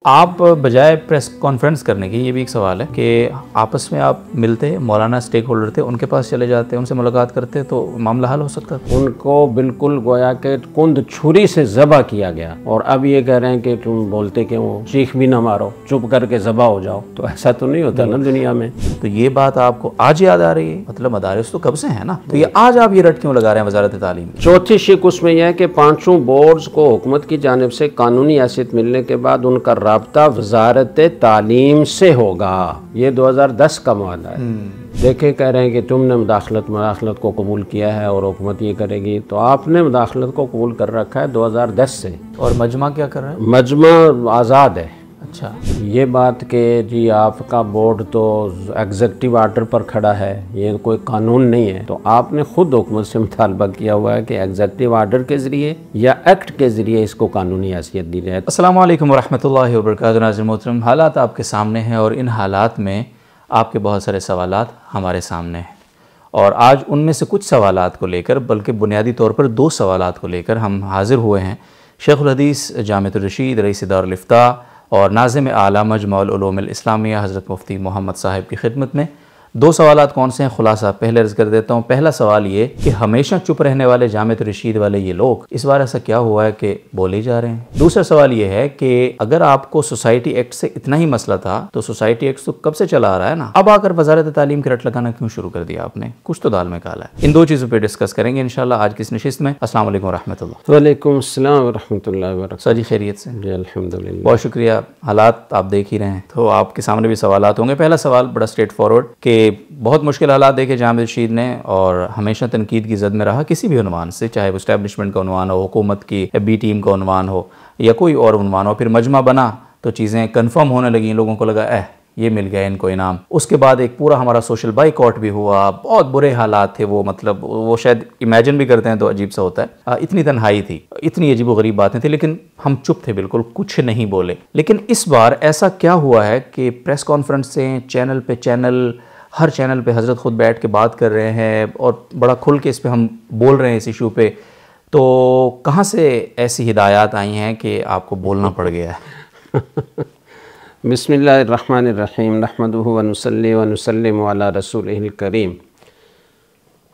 آپ بجائے press conference کرنے کی، یہ بھی ایک سوال ہے کہ آپس میں آپ ملتے، مولانا سٹیک ہولڈر تھے، ان کے پاس چلے جاتے، ان سے ملاقات کرتے تو معاملہ حل ہو سکتا تھا؟ ان کو بالکل گویا کہ کند چھری سے ذبح کیا گیا، اور اب یہ کہہ رہے ہیں کہ تم بولتے کہ وہ چیخ بھی نہ مارو، چپ کر کے ذبح ہو جاؤ. تو ایسا تو نہیں ہوتا نا دنیا میں. تو یہ بات آپ کو آج یاد آ رہی ہے؟ مطلب مدارس تو کب سے ہیں نا، تو یہ آج آپ یہ رٹ کیوں لگا رہے ہیں وزارت تعلیم؟ چوتھی شق اس میں یہ ہے کہ پانچوں بورڈز کو حکومت کی جانب سے قانونی حیثیت ملنے کے بعد ان کا رابطہ وزارت تعلیم سے ہوگا. یہ 2010 کا معاہدہ ہے. دیکھیں کہہ رہے ہیں کہ تم نے مداخلت کو قبول کیا ہے اور حکومت یہ کرے گی، تو آپ نے مداخلت کو قبول کر رکھا ہے 2010 سے. اور مجمع کیا کر رہا ہے؟ مجمع آزاد ہے. اچھا، یہ بات کہ جی آپ کا بورڈ تو ایگزیکٹو آرڈر پر کھڑا ہے، یہ کوئی قانون نہیں ہے، تو آپ نے خود حکومت سے مطالبہ کیا ہوا ہے کہ ایگزیکٹو آرڈر کے ذریعے یا ایکٹ کے ذریعے اس کو قانونی حیثیت دی جائے. السلام علیکم ورحمۃ اللہ وبرکاتہ. ناظرین محترم، حالات آپ کے سامنے ہیں اور ان حالات میں آپ کے بہت سارے سوالات ہمارے سامنے ہیں، اور آج ان میں سے کچھ سوالات کو لے کر، بلکہ بنیادی طور پر 2 سوالات کو لے کر ہم حاضر ہوئے ہیں شیخ الحدیث جامعۃ الرشید رئیس دار الافتاء اور ناظم اعلیٰ مجمع العلوم الاسلامیہ حضرت مفتی محمد صاحب کی خدمت میں. 2 سوالات کون سے ہیں؟ خلاصہ پہلے عرض کر دیتا ہوں. پہلا سوال یہ کہ ہمیشہ چپ رہنے والے جامعۃ الرشید والے یہ لوگ اس بار ایسا کیا ہوا ہے کہ بولے جا رہے ہیں؟ دوسرا سوال یہ ہے کہ اگر آپ کو سوسائٹی ایکٹ سے اتنا ہی مسئلہ تھا تو سوسائٹی ایکٹ تو کب سے چلا آ رہا ہے نا، اب آ کر وزارت تعلیم کے رٹ لگانا کیوں شروع کر دیا آپ نے؟ کچھ تو دال میں کالا ہے. ان 2 چیزوں پہ ڈسکس کریں گے انشاءاللہ آج کی اس نشست میں. السلام علیکم ورحمۃ اللہ. وعلیکم السلام ورحمۃ اللہ وبرکاتہ. سر جی خیریت سے؟ جی الحمدللہ. بہت شکریہ. حالات آپ دیکھ ہی رہے ہیں تو آپ کے سامنے بھی سوالات ہوں گے. پہلا سوال بڑا اسٹریٹ فارورڈ کہ بہت مشکل حالات دیکھے جامعہ رشید نے، اور ہمیشہ تنقید کی زد میں رہا کسی بھی عنوان سے، چاہے وہ اسٹیبلشمنٹ کا عنوان ہو، حکومت کی بی ٹیم کا عنوان ہو یا کوئی اور عنوان ہو. پھر مجمع بنا تو چیزیں کنفرم ہونے لگیں، لوگوں کو لگا یہ مل گیا ان کو انعام. اس کے بعد ایک پورا ہمارا سوشل بائیکاٹ بھی ہوا، بہت برے حالات تھے وہ، مطلب وہ شاید امیجن بھی کرتے ہیں تو عجیب سا ہوتا ہے. اتنی تنہائی تھی، اتنی عجیب و غریب باتیں تھیں، لیکن ہم چپ تھے، بالکل کچھ نہیں بولے. لیکن اس بار ایسا کیا ہوا ہے کہ پریس کانفرنس سے چینل پہ چینل، ہر چینل پہ حضرت خود بیٹھ کے بات کر رہے ہیں اور بڑا کھل کے اس پہ ہم بول رہے ہیں اس ایشو پہ. تو کہاں سے ایسی ہدایات آئی ہیں کہ آپ کو بولنا پڑ گیا ہے؟ بسم اللہ الرحمن الرحیم. نحمدہ ونصلی ونسلم علی رسولہ الکریم.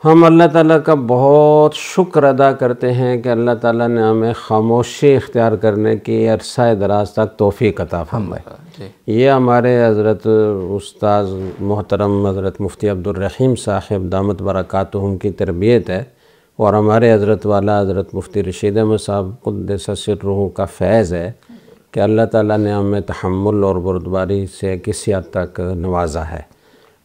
ہم اللہ تعالیٰ کا بہت شکر ادا کرتے ہیں کہ اللہ تعالیٰ نے ہمیں خاموشی اختیار کرنے کی عرصہ دراز تک توفیق عطا فرمائی. یہ ہمارے حضرت استاذ محترم حضرت مفتی عبدالرحیم صاحب دامت برکاتہم کی تربیت ہے، اور ہمارے حضرت والا حضرت مفتی رشید احمد صاحب قدس سرہ کا فیض ہے کہ اللہ تعالیٰ نے ہمیں تحمل اور بردباری سے کسی حد تک نوازا ہے.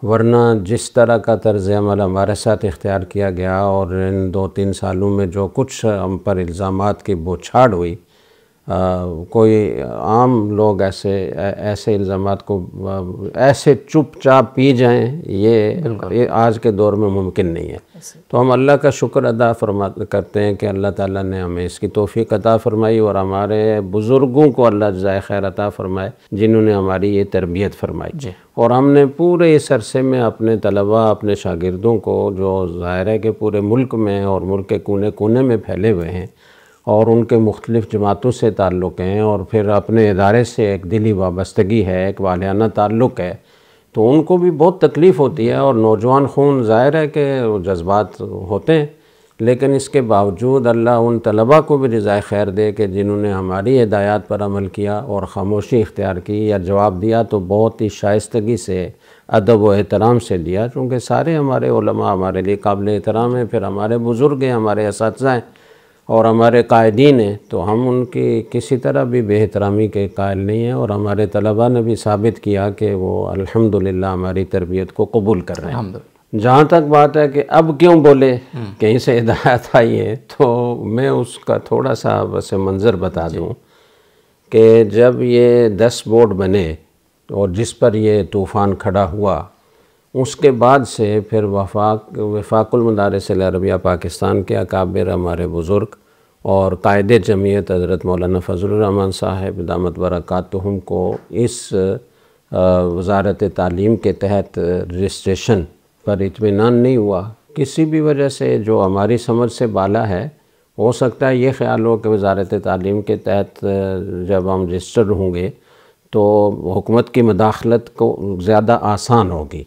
ورنہ جس طرح کا طرز عمل ہمارے ساتھ اختیار کیا گیا اور ان 2-3 سالوں میں جو کچھ ہم پر الزامات کی بوچھاڑ ہوئی، کوئی عام لوگ ایسے الزامات کو ایسے چپ چاپ پی جائیں، یہ آج کے دور میں ممکن نہیں ہے. تو ہم اللہ کا شکر ادا کرتے ہیں کہ اللہ تعالیٰ نے ہمیں اس کی توفیق عطا فرمائی، اور ہمارے بزرگوں کو اللہ جزائے خیر عطا فرمائے جنہوں نے ہماری یہ تربیت فرمائی. اور ہم نے پورے اس عرصے میں اپنے طلباء، اپنے شاگردوں کو، جو ظاہر ہے کہ پورے ملک میں اور ملک کے کونے کونے میں پھیلے ہوئے ہیں اور ان کے مختلف جماعتوں سے تعلق ہیں، اور پھر اپنے ادارے سے ایک دلی وابستگی ہے، ایک والہانہ تعلق ہے، تو ان کو بھی بہت تکلیف ہوتی ہے. اور نوجوان خون ظاہر ہے کہ جذبات ہوتے ہیں، لیکن اس کے باوجود اللہ ان طلباء کو بھی جزائے خیر دے کہ جنہوں نے ہماری ہدایات پر عمل کیا اور خاموشی اختیار کی یا جواب دیا تو بہت ہی شائستگی سے، ادب و احترام سے دیا، چونکہ سارے ہمارے علماء ہمارے لیے قابل احترام ہیں، پھر ہمارے بزرگ ہیں، ہمارے اساتذہ ہیں اور ہمارے قائدین ہیں، تو ہم ان کی کسی طرح بھی بے احترامی کے قائل نہیں ہیں. اور ہمارے طلباء نے بھی ثابت کیا کہ وہ الحمدللہ ہماری تربیت کو قبول کر رہے ہیں. جہاں تک بات ہے کہ اب کیوں بولے، کہیں سے ہدایت آئی ہے، تو میں اس کا تھوڑا سا بس منظر بتا دوں کہ جب یہ 10 بورڈ بنے اور جس پر یہ طوفان کھڑا ہوا، اس کے بعد سے پھر وفاق المدارس العربیہ پاکستان کے اکابر ہمارے بزرگ اور قائد جمعیت حضرت مولانا فضل الرحمن صاحب دامت برکاتہم کو اس وزارت تعلیم کے تحت رجسٹریشن پر اطمینان نہیں ہوا کسی بھی وجہ سے، جو ہماری سمجھ سے بالا ہے. ہو سکتا ہے یہ خیال ہو کہ وزارت تعلیم کے تحت جب ہم رجسٹر ہوں گے تو حکومت کی مداخلت کو زیادہ آسان ہوگی،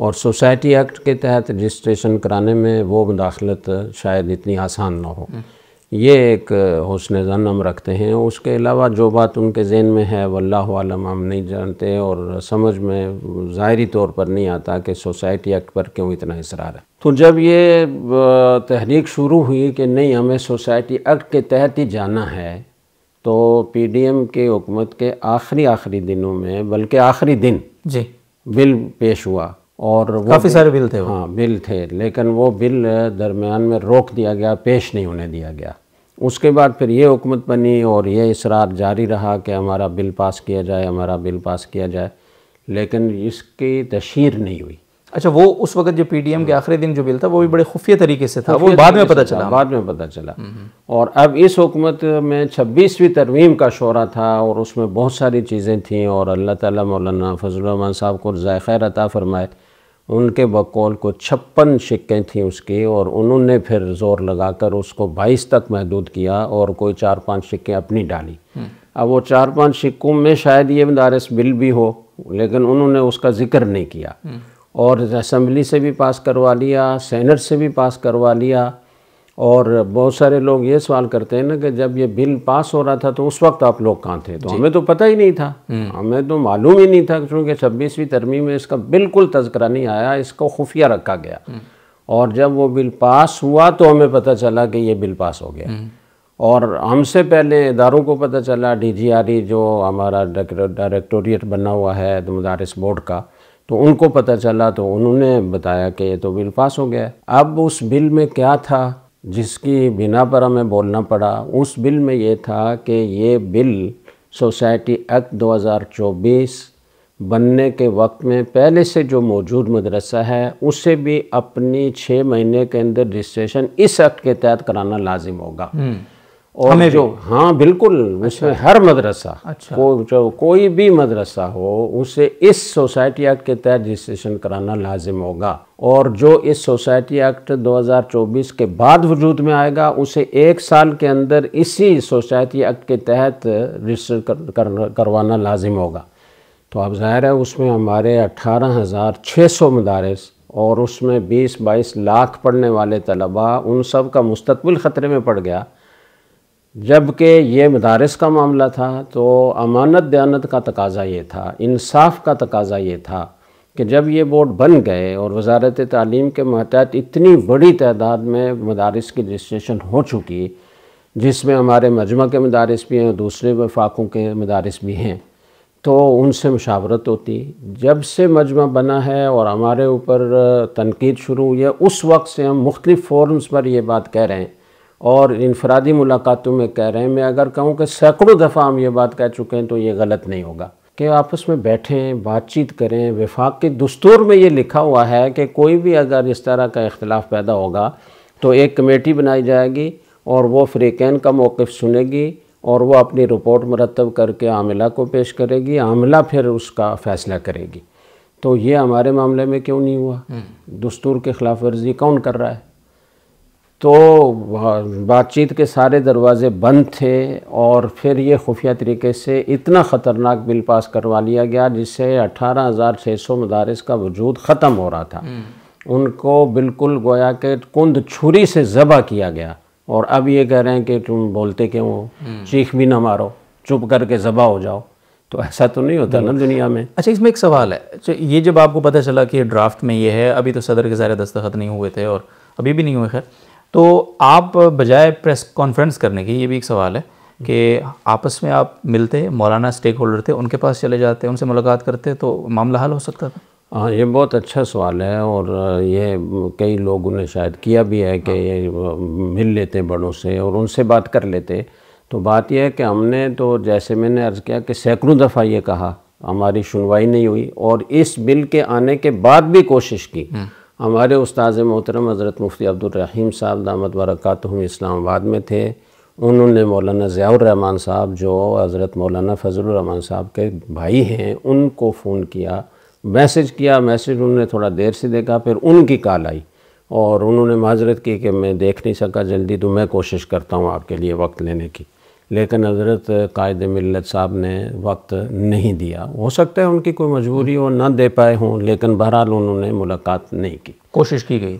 اور سوسائٹی ایکٹ کے تحت رجسٹریشن کرانے میں وہ مداخلت شاید اتنی آسان نہ ہو۔ یہ ایک حسن ظن ہم رکھتے ہیں۔ اس کے علاوہ جو بات ان کے ذہن میں ہے واللہ عالم ہم نہیں جانتے، اور سمجھ میں ظاہری طور پر نہیں آتا کہ سوسائٹی ایکٹ پر کیوں اتنا اصرار ہے۔ تو جب یہ تحریک شروع ہوئی کہ نہیں ہمیں سوسائٹی ایکٹ کے تحت ہی جانا ہے، تو پی ڈی ایم کی حکومت کے آخری دنوں میں، بلکہ آخری دن جی بل پیش ہوا، اور وہ کافی سارے بل تھے وہ۔ ہاں بل تھے، لیکن وہ بل درمیان میں روک دیا گیا، پیش نہیں ہونے دیا گیا۔ اس کے بعد پھر یہ حکومت بنی اور یہ اصرار جاری رہا کہ ہمارا بل پاس کیا جائے، ہمارا بل پاس کیا جائے، لیکن اس کی تشہیر نہیں ہوئی۔ اچھا، وہ اس وقت جو پی ڈی ایم کے آخری دن جو بل تھا وہ بھی بڑے خفیہ طریقے سے تھا، وہ بعد میں پتہ چلا۔ بعد میں پتہ چلا۔ اور اب اس حکومت میں 26ویں ترمیم کا شورا تھا، اور اس میں بہت ساری چیزیں تھیں، اور اللہ تعالیٰ مولانا فضل الرحمان صاحب کو جزائے خیر عطا فرمائے، ان کے بقول کو 56 شقیں تھیں اس کی، اور انہوں نے پھر زور لگا کر اس کو 22 تک محدود کیا، اور کوئی 4-5 شقیں اپنی ڈالی۔ اب وہ 4-5 شقوں میں شاید یہ مدارس بل بھی ہو، لیکن انہوں نے اس کا ذکر نہیں کیا، اور اسمبلی سے بھی پاس کروا لیا، سینٹ سے بھی پاس کروا لیا۔ اور بہت سارے لوگ یہ سوال کرتے ہیں نا کہ جب یہ بل پاس ہو رہا تھا تو اس وقت آپ لوگ کہاں تھے؟ تو ہمیں تو پتہ ہی نہیں تھا، ہمیں تو معلوم ہی نہیں تھا، کیونکہ 26ویں ترمیم میں اس کا بالکل تذکرہ نہیں آیا، اس کو خفیہ رکھا گیا۔ اور جب وہ بل پاس ہوا تو ہمیں پتہ چلا کہ یہ بل پاس ہو گیا، اور ہم سے پہلے اداروں کو پتہ چلا، ڈی جی آر ای جو ہمارا ڈائریکٹوریٹ بنا ہوا ہے مدارس بورڈ کا، تو ان کو پتہ چلا، تو انہوں نے بتایا کہ یہ تو بل پاس ہو گیا ہے۔ اب اس بل میں کیا تھا جس کی بنا پر ہمیں بولنا پڑا؟ اس بل میں یہ تھا کہ یہ بل سوسائٹی ایکٹ 2024 بننے کے وقت میں پہلے سے جو موجود مدرسہ ہے اسے بھی اپنی 6 مہینے کے اندر رجسٹریشن اس ایکٹ کے تحت کرانا لازم ہوگا۔ اور جو ہاں بالکل، اس میں ہر مدرسہ، کوئی بھی مدرسہ ہو، اسے اس سوسائٹی ایکٹ کے تحت رجسٹریشن کرانا لازم ہوگا، اور جو اس سوسائٹی ایکٹ 2024 کے بعد وجود میں آئے گا اسے 1 سال کے اندر اسی سوسائٹی ایکٹ کے تحت رجسٹر کروانا لازم ہوگا۔ تو اب ظاہر ہے اس میں ہمارے 18,600 مدارس، اور اس میں 20-22 لاکھ پڑھنے والے طلباء، ان سب کا مستقبل خطرے میں پڑ گیا۔ جبکہ یہ مدارس کا معاملہ تھا تو امانت دیانت کا تقاضا یہ تھا، انصاف کا تقاضا یہ تھا کہ جب یہ بورڈ بن گئے اور وزارت تعلیم کے ماتحت اتنی بڑی تعداد میں مدارس کی رجسٹریشن ہو چکی، جس میں ہمارے مجمع کے مدارس بھی ہیں، دوسرے وفاقوں کے مدارس بھی ہیں، تو ان سے مشاورت ہوتی۔ جب سے مجمع بنا ہے اور ہمارے اوپر تنقید شروع ہوئی ہے، اس وقت سے ہم مختلف فورمز پر یہ بات کہہ رہے ہیں، اور انفرادی ملاقاتوں میں کہہ رہے ہیں۔ میں اگر کہوں کہ سینکڑوں دفعہ ہم یہ بات کہہ چکے ہیں تو یہ غلط نہیں ہوگا کہ آپس میں بیٹھیں، بات چیت کریں۔ وفاق کے دستور میں یہ لکھا ہوا ہے کہ کوئی بھی اگر اس طرح کا اختلاف پیدا ہوگا تو ایک کمیٹی بنائی جائے گی، اور وہ فریقین کا موقف سنے گی، اور وہ اپنی رپورٹ مرتب کر کے عاملہ کو پیش کرے گی، عاملہ پھر اس کا فیصلہ کرے گی۔ تو یہ ہمارے معاملے میں کیوں نہیں ہوا؟ دستور کے خلاف ورزی کون کر رہا ہے؟ تو بات چیت کے سارے دروازے بند تھے، اور پھر یہ خفیہ طریقے سے اتنا خطرناک بل پاس کروا لیا گیا جس سے 18,600 مدارس کا وجود ختم ہو رہا تھا۔ ان کو بالکل گویا کہ کند چھری سے ذبح کیا گیا، اور اب یہ کہہ رہے ہیں کہ تم بولتے کیوں ہو، چیخ بھی نہ مارو، چپ کر کے ذبح ہو جاؤ۔ تو ایسا تو نہیں ہوتا نا دنیا میں۔ اچھا، اس میں ایک سوال ہے، یہ جب آپ کو پتہ چلا کہ ڈرافٹ میں یہ ہے، ابھی تو صدر کے ظاہر دستخط نہیں ہوئے تھے اور ابھی بھی نہیں ہوئے، خیر، تو آپ بجائے پریس کانفرنس کرنے کی، یہ بھی ایک سوال ہے کہ آپس میں آپ ملتے، مولانا سٹیک ہولڈر تھے، ان کے پاس چلے جاتے، ان سے ملاقات کرتے تو معاملہ حل ہو سکتا تھا؟ ہاں، یہ بہت اچھا سوال ہے، اور یہ کئی لوگوں نے شاید کیا بھی ہے کہ یہ مل لیتے بڑوں سے اور ان سے بات کر لیتے۔ تو بات یہ ہے کہ ہم نے تو جیسے میں نے عرض کیا کہ سینکڑوں دفعہ یہ کہا، ہماری سنوائی نہیں ہوئی، اور اس بل کے آنے کے بعد بھی کوشش کی۔ ہمارے استاذ محترم حضرت مفتی عبدالرحیم صاحب دامت برکاتہم اسلام آباد میں تھے، انہوں نے مولانا ضیاء الرحمن صاحب جو حضرت مولانا فضل الرحمان صاحب کے بھائی ہیں ان کو فون کیا، میسج کیا، میسج انہوں نے تھوڑا دیر سے دیکھا، پھر ان کی کال آئی اور انہوں نے معذرت کی کہ میں دیکھ نہیں سکا جلدی، تو میں کوشش کرتا ہوں آپ کے لیے وقت لینے کی۔ لیکن حضرت قائد ملت صاحب نے وقت نہیں دیا. ہو سکتا ہے ان کی کوئی مجبوری ہو، نہ دے پائے ہوں، لیکن بہرحال انہوں نے ملاقات نہیں کی. کوشش کی گئی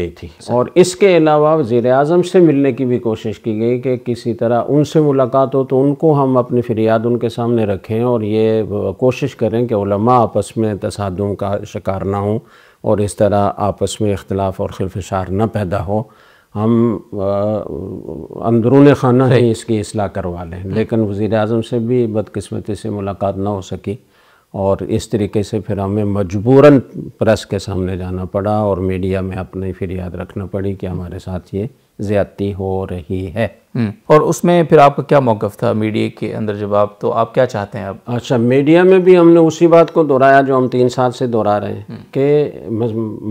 تھی. اور اس کے علاوہ وزیر اعظم سے ملنے کی بھی کوشش کی گئی کہ کسی طرح ان سے ملاقات ہو تو ان کو ہم اپنی فریاد ان کے سامنے رکھیں اور یہ کوشش کریں کہ علماء آپس میں تصادم کا شکار نہ ہوں اور اس طرح آپس میں اختلاف اور خلفشار نہ پیدا ہو. ہم اندرون خانہ ہی اس کی اصلاح کروا لیں، لیکن وزیر اعظم سے بھی بدقسمتی سے ملاقات نہ ہو سکی اور اس طریقے سے پھر ہمیں مجبوراً پریس کے سامنے جانا پڑا اور میڈیا میں اپنی فریاد رکھنا پڑی کہ ہمارے ساتھ یہ زیادتی ہو رہی ہے. اور اس میں پھر آپ کا کیا موقف تھا میڈیا کے اندر جب آپ کیا چاہتے ہیں اب؟ اچھا، میڈیا میں بھی ہم نے اسی بات کو دہرایا جو ہم 3 سال سے دہرا رہے ہیں کہ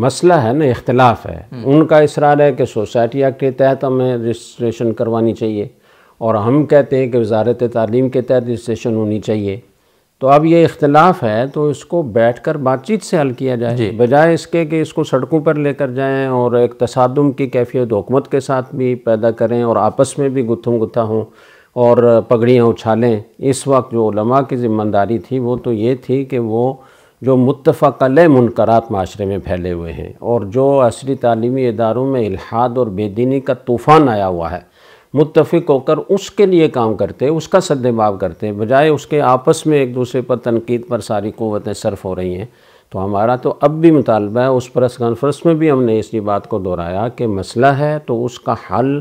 مسئلہ ہے نا، اختلاف ہے. ان کا اصرار ہے کہ سوسائٹی ایکٹ کے تحت ہمیں رجسٹریشن کروانی چاہیے اور ہم کہتے ہیں کہ وزارت تعلیم کے تحت رجسٹریشن ہونی چاہیے. تو اب یہ اختلاف ہے تو اس کو بیٹھ کر بات چیت سے حل کیا جائے، بجائے اس کے کہ اس کو سڑکوں پر لے کر جائیں اور ایک تصادم کی کیفیت حکومت کے ساتھ بھی پیدا کریں اور آپس میں بھی گتھم گتھا ہوں اور پگڑیاں اچھالیں. اس وقت جو علماء کی ذمہ داری تھی وہ تو یہ تھی کہ وہ جو متفق علیہ منکرات معاشرے میں پھیلے ہوئے ہیں اور جو عصری تعلیمی اداروں میں الحاد اور بے دینی کا طوفان آیا ہوا ہے، متفق ہو کر اس کے لیے کام کرتے، اس کا سدباب کرتے، بجائے اس کے آپس میں ایک دوسرے پر تنقید پر ساری قوتیں صرف ہو رہی ہیں. تو ہمارا تو اب بھی مطالبہ ہے، اس پریس کانفرنس میں بھی ہم نے اسی بات کو دہرایا کہ مسئلہ ہے تو اس کا حل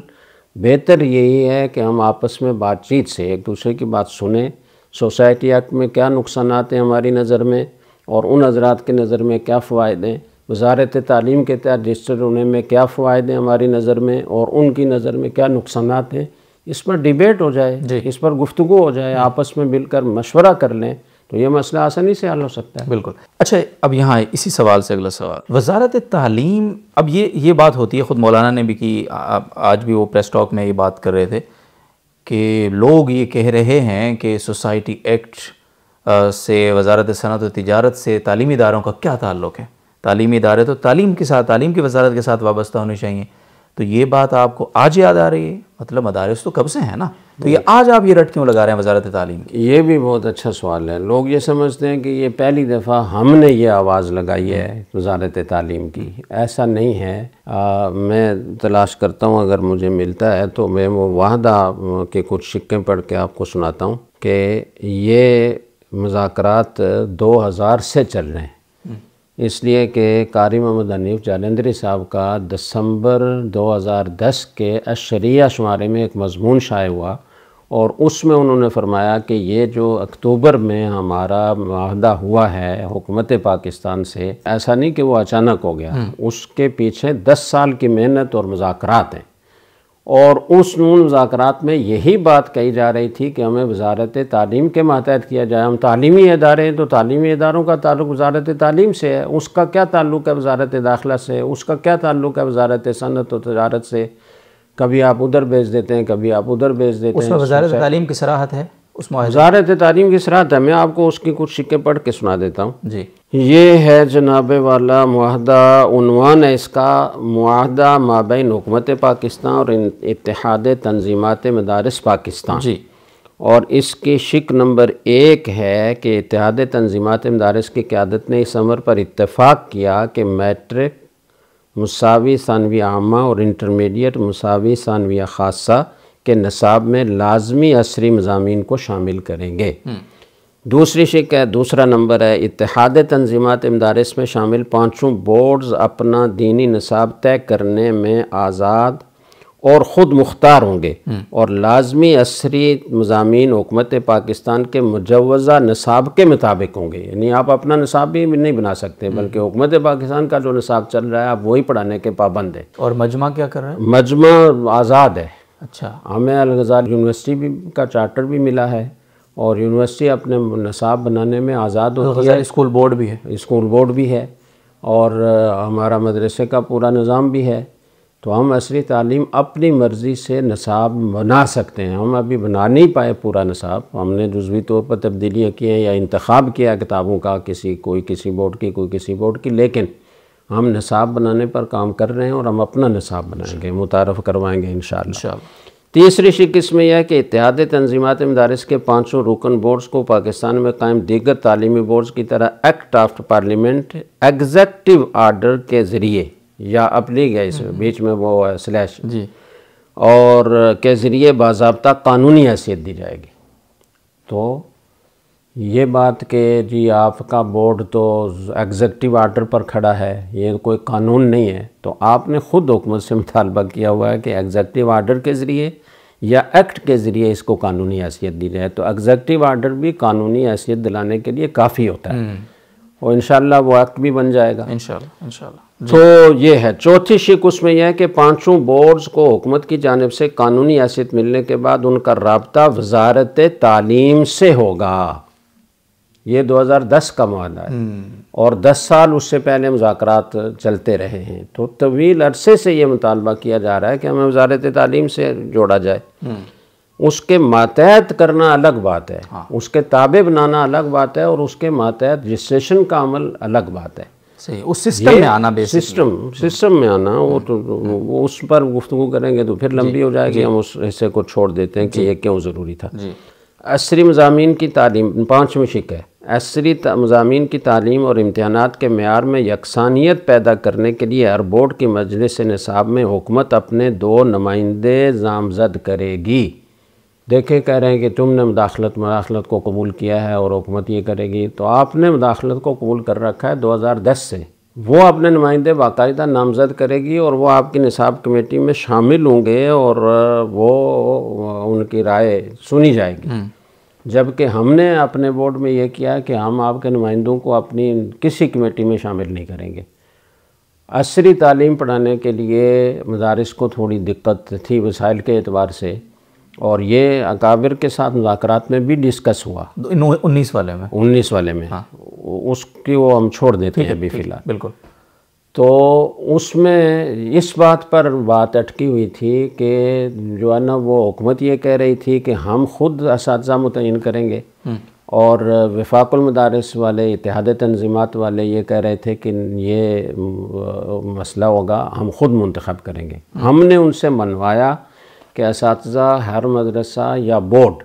بہتر یہی ہے کہ ہم آپس میں بات چیت سے ایک دوسرے کی بات سنیں. سوسائٹی ایکٹ میں کیا نقصانات ہیں ہماری نظر میں اور ان حضرات کی نظر میں کیا فوائد ہیں، وزارت تعلیم کے تحت رجسٹر ہونے میں کیا فوائد ہیں ہماری نظر میں اور ان کی نظر میں کیا نقصانات ہیں. اس پر ڈیبیٹ ہو جائے، اس پر گفتگو ہو جائے، آپس میں مل کر مشورہ کر لیں تو یہ مسئلہ آسانی سے حل ہو سکتا ہے. بالکل. اچھا، اب یہاں اسی سوال سے اگلا سوال، وزارت تعلیم، اب یہ بات ہوتی ہے، خود مولانا نے بھی کی، آج بھی وہ پریس ٹاک میں یہ بات کر رہے تھے کہ لوگ یہ کہہ رہے ہیں کہ سوسائٹی ایکٹ سے، وزارت صنعت و تجارت سے تعلیمی اداروں کا کیا تعلق ہے؟ تعلیمی ادارے تو تعلیم کے ساتھ، تعلیم کی وزارت کے ساتھ وابستہ ہونے چاہیے. تو یہ بات آپ کو آج یاد آ رہی ہے؟ مطلب مدارس تو کب سے ہیں نا، تو یہ آج آپ یہ رٹ کیوں لگا رہے ہیں وزارت تعلیم کی؟ یہ بھی بہت اچھا سوال ہے. لوگ یہ سمجھتے ہیں کہ یہ پہلی دفعہ ہم نے یہ آواز لگائی ہے وزارت تعلیم کی. ایسا نہیں ہے. میں تلاش کرتا ہوں، اگر مجھے ملتا ہے تو میں وہ واحدہ کے کچھ سکے پڑھ کے آپ کو سناتا ہوں کہ یہ مذاکرات 2000 سے چل رہے ہیں. اس لیے کہ قاری محمد حنیف جالندھری صاحب کا دسمبر 2010 کے الشریعہ شمارے میں ایک مضمون شائع ہوا اور اس میں انہوں نے فرمایا کہ یہ جو اکتوبر میں ہمارا معاہدہ ہوا ہے حکومت پاکستان سے، ایسا نہیں کہ وہ اچانک ہو گیا، اس کے پیچھے 10 سال کی محنت اور مذاکرات ہیں. اور اس مذاکرات میں یہی بات کہی جا رہی تھی کہ ہمیں وزارت تعلیم کے ماتحت کیا جائے. ہم تعلیمی ادارے ہیں تو تعلیمی اداروں کا تعلق وزارت تعلیم سے ہے، اس کا کیا تعلق ہے وزارت داخلہ سے، اس کا کیا تعلق ہے وزارت صنعت و تجارت سے. کبھی آپ ادھر بھیج دیتے ہیں، کبھی آپ ادھر بھیج دیتے ہیں. اس میں وزارت تعلیم کی صراحت ہے، اس معاہدے وزارت تعلیم کی صراحت ہے. میں آپ کو اس کی کچھ سکے پڑھ کے سنا دیتا ہوں. جی، یہ ہے جناب والا معاہدہ. عنوان ہے اس کا معاہدہ مابین حکومت پاکستان اور اتحاد تنظیمات مدارس پاکستان. جی، اور اس کی شق نمبر 1 ہے کہ اتحاد تنظیمات مدارس کی قیادت نے اس امر پر اتفاق کیا کہ میٹرک مساوی ثانویہ عامہ اور انٹرمیڈیٹ مساوی ثانویہ خاصہ کے نصاب میں لازمی عصری مضامین کو شامل کریں گے. دوسری شق ہے، دوسرا نمبر ہے، اتحاد تنظیمات مدارس میں شامل 5 بورڈز اپنا دینی نصاب طے کرنے میں آزاد اور خود مختار ہوں گے اور لازمی عصری مضامین حکومت پاکستان کے مجوزہ نصاب کے مطابق ہوں گے. یعنی آپ اپنا نصاب بھی نہیں بنا سکتے بلکہ حکومت پاکستان کا جو نصاب چل رہا ہے آپ وہی پڑھانے کے پابند ہیں. اور مجمع کیا کر رہا ہے؟ مجمع آزاد ہے. اچھا، ہمیں الغزالی یونیورسٹی بھی کا چارٹر بھی ملا ہے اور یونیورسٹی اپنے نصاب بنانے میں آزاد ہوتی ہے. اسکول بورڈ بھی ہے، اسکول بورڈ بھی ہے اور ہمارا مدرسے کا پورا نظام بھی ہے. تو ہم عصری تعلیم اپنی مرضی سے نصاب بنا سکتے ہیں. ہم ابھی بنا نہیں پائے پورا نصاب، ہم نے جزوی طور پر تبدیلیاں کی ہیں یا انتخاب کیا کتابوں کا، کوئی کسی بورڈ کی کوئی کسی بورڈ کی، لیکن ہم نصاب بنانے پر کام کر رہے ہیں اور ہم اپنا نصاب بنائیں گے، متعارف کروائیں گے انشاءاللہ. تیسری شق اس میں یہ ہے کہ اتحاد تنظیمات مدارس کے 500 رکن بورڈز کو پاکستان میں قائم دیگر تعلیمی بورڈز کی طرح act of parliament executive order کے ذریعے یا اپلیگ ہے اس بیچ میں وہ سلیش جی اور کے ذریعے باضابطہ قانونی حیثیت دی جائے گی۔ تو یہ بات کہ جی آپ کا بورڈ تو ایگزیکٹو آرڈر پر کھڑا ہے، یہ کوئی قانون نہیں ہے، تو آپ نے خود حکومت سے مطالبہ کیا ہوا ہے کہ ایگزیکٹو آرڈر کے ذریعے یا ایکٹ کے ذریعے اس کو قانونی حیثیت دی جائے۔ تو ایگزیکٹو آرڈر بھی قانونی حیثیت دلانے کے لیے کافی ہوتا ہے، اور انشاءاللہ وہ ایکٹ بھی بن جائے گا انشاءاللہ۔ تو یہ ہے چوتھی شق اس میں یہ ہے کہ 500 بورڈز کو حکومت کی جانب سے قانونی حیثیت ملنے کے بعد ان کا رابطہ وزارت تعلیم سے ہوگا۔ یہ 2010 کا معاہدہ ہے اور 10 سال اس سے پہلے مذاکرات چلتے رہے ہیں، تو طویل عرصے سے یہ مطالبہ کیا جا رہا ہے کہ ہمیں وزارت تعلیم سے جوڑا جائے۔ اس کے ماتحت کرنا الگ بات ہے، اس کے تابع بنانا الگ بات ہے، اور اس کے ماتحت رجسٹریشن کا عمل الگ بات ہے۔ صحیح، اس سسٹم میں آنا، سسٹم میں آنا، وہ تو وہ اس پر گفتگو کریں گے تو پھر لمبی ہو جائے گی، ہم اس حصے کو چھوڑ دیتے ہیں کہ یہ کیوں ضروری تھا۔ عصری مضامین کی تعلیم 5ویں شق ہے، عصری مضامین کی تعلیم اور امتحانات کے معیار میں یکسانیت پیدا کرنے کے لیے ہر بورڈ کی مجلس نصاب میں حکومت اپنے 2 نمائندے نامزد کرے گی۔ دیکھیں کہہ رہے ہیں کہ تم نے مداخلت کو قبول کیا ہے اور حکومت یہ کرے گی، تو آپ نے مداخلت کو قبول کر رکھا ہے 2010 سے، وہ اپنے نمائندے باقاعدہ نامزد کرے گی اور وہ آپ کی نصاب کمیٹی میں شامل ہوں گے اور وہ ان کی رائے سنی جائے گی۔ جبکہ ہم نے اپنے بورڈ میں یہ کیا کہ ہم آپ کے نمائندوں کو اپنی کسی کمیٹی میں شامل نہیں کریں گے۔ عصری تعلیم پڑھانے کے لیے مدارس کو تھوڑی دقت تھی وسائل کے اعتبار سے، اور یہ اکابر کے ساتھ مذاکرات میں بھی ڈسکس ہوا 19 والے میں اس کی وہ ہم چھوڑ دیتے ہیں ابھی فی الحال۔ بالکل۔ تو اس میں اس بات پر بات اٹکی ہوئی تھی کہ جو ہے نا وہ حکومت یہ کہہ رہی تھی کہ ہم خود اساتذہ متعین کریں گے، اور وفاق المدارس والے، اتحاد تنظیمات والے یہ کہہ رہے تھے کہ یہ مسئلہ ہوگا ہم خود منتخب کریں گے۔ ہم نے ان سے منوایا کہ اساتذہ ہر مدرسہ یا بورڈ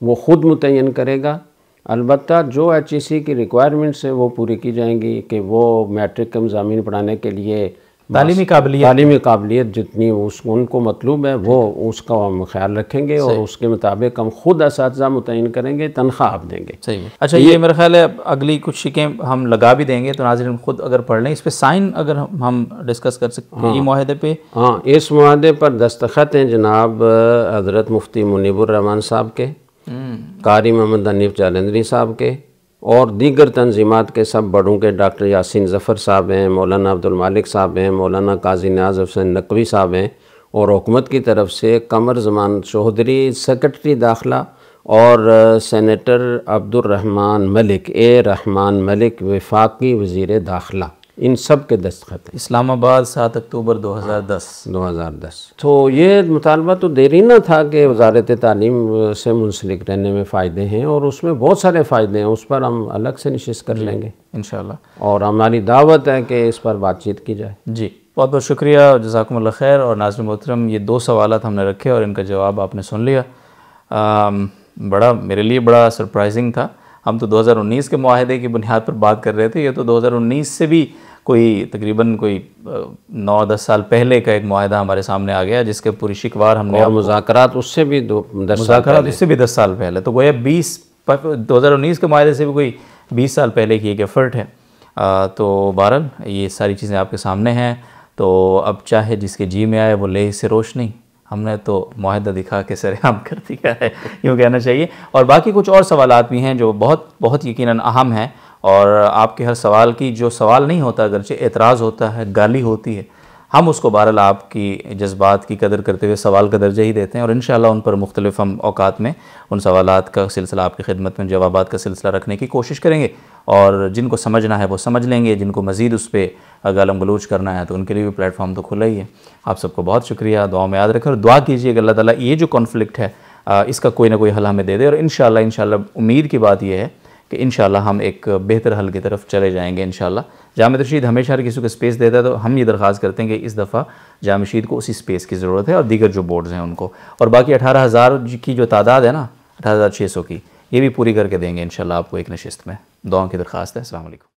وہ خود متعین کرے گا، البتہ جو ایچ ای سی کی ریکوائرمنٹس ہیں وہ پوری کی جائیں گی کہ وہ میٹرک کے مضامین پڑھانے کے لیے تعلیمی قابلیت جتنی ان کو مطلوب ہے وہ اس کا ہم خیال رکھیں گے، اور اس کے مطابق ہم خود اساتذہ متعین کریں گے، تنخواہ آپ دیں گے۔ صحیح۔ اچھا، یہ میرا خیال ہے اگلی کچھ شکیں ہم لگا بھی دیں گے، تو ناظرین خود اگر پڑھ لیں، اس پہ سائن اگر ہم ڈسکس کر سکتے ہیں یہ معاہدے پہ۔ ہاں، اس معاہدے پر دستخط ہیں جناب حضرت مفتی منیب الرحمان صاحب کے، قاری محمد حنیف جالندری صاحب کے، اور دیگر تنظیمات کے سب بڑوں کے، ڈاکٹر یاسین ظفر صاحب ہیں، مولانا عبدالمالک صاحب ہیں، مولانا قاضی نیاز حسین نقوی صاحب ہیں، اور حکومت کی طرف سے قمر زمان چودھری سیکرٹری داخلہ، اور سینیٹر عبد الرحمن ملک رحمان ملک وفاقی وزیر داخلہ، ان سب کے دستخط ہیں۔ اسلام آباد 7 اکتوبر 2010۔ تو یہ مطالبہ تو دیرینہ تھا کہ وزارت تعلیم سے منسلک رہنے میں فائدے ہیں، اور اس میں بہت سارے فائدے ہیں، اس پر ہم الگ سے نشست کر لیں گے انشاءاللہ، اور ہماری دعوت ہے کہ اس پر بات چیت کی جائے۔ جی، بہت بہت شکریہ، جزاکم اللہ خیر۔ اور ناظرین محترم، یہ 2 سوالات ہم نے رکھے اور ان کا جواب آپ نے سن لیا۔ بڑا میرے لیے بڑا سرپرائزنگ تھا۔ ہم تو 2019 کے معاہدے کی بنیاد پر بات کر رہے تھے، یہ تو 2019 سے بھی تقریباً 9-10 سال پہلے کا ایک معاہدہ ہمارے سامنے آ گیا، جس کے پوری شکوار ہم نے، اور مذاکرات اس سے بھی 10 سال پہلے، تو گویا 2019 کے معاہدے سے بھی کوئی 20 سال پہلے کی ایک ایفرٹ ہے۔ تو بہرحال یہ ساری چیزیں آپ کے سامنے ہیں، تو اب چاہے جس کے جی میں آئے وہ لے اسے روشنی، ہم نے تو معاہدہ دکھا کے سرعام کر دیا ہے، یوں کہنا چاہیے۔ اور باقی کچھ اور سوالات بھی ہیں جو بہت بہت یقیناً اہم ہیں، اور آپ کے ہر سوال کی جو سوال نہیں ہوتا، اگرچہ اعتراض ہوتا ہے، گالی ہوتی ہے، ہم اس کو بہرحال آپ کی جذبات کی قدر کرتے ہوئے سوال کا درجہ ہی دیتے ہیں، اور انشاءاللہ ان پر مختلف ہم اوقات میں ان سوالات کا سلسلہ آپ کی خدمت میں، جوابات کا سلسلہ رکھنے کی کوشش کریں گے، اور جن کو سمجھنا ہے وہ سمجھ لیں گے، جن کو مزید اس پہ گالم گلوچ کرنا ہے تو ان کے لیے بھی پلیٹ فارم تو کھلا ہی ہے۔ آپ سب کو بہت شکریہ، دعاؤں میں یاد رکھیں، اور دعا کیجیے کہ اللہ تعالیٰ یہ جو کانفلکٹ ہے اس کا کوئی نہ کوئی حل ہمیں دے دے، اور انشاءاللہ امید کی بات یہ ہے کہ انشاءاللہ ہم ایک بہتر حل کی طرف چلے جائیں گے انشاءاللہ۔ جامع رشید ہمیشہ ہر کسی کو اسپیس دیتا ہے، تو ہم یہ درخواست کرتے ہیں کہ اس دفعہ جامع رشید کو اسی اسپیس کی ضرورت ہے، اور دیگر جو بورڈز ہیں ان کو، اور باقی 18,000 کی جو تعداد ہے نا، 18,600 کی، یہ بھی پوری کر کے دیں گے انشاءاللہ آپ کو ایک نشست میں۔ دعاؤں کی درخواست ہے۔ السلام علیکم۔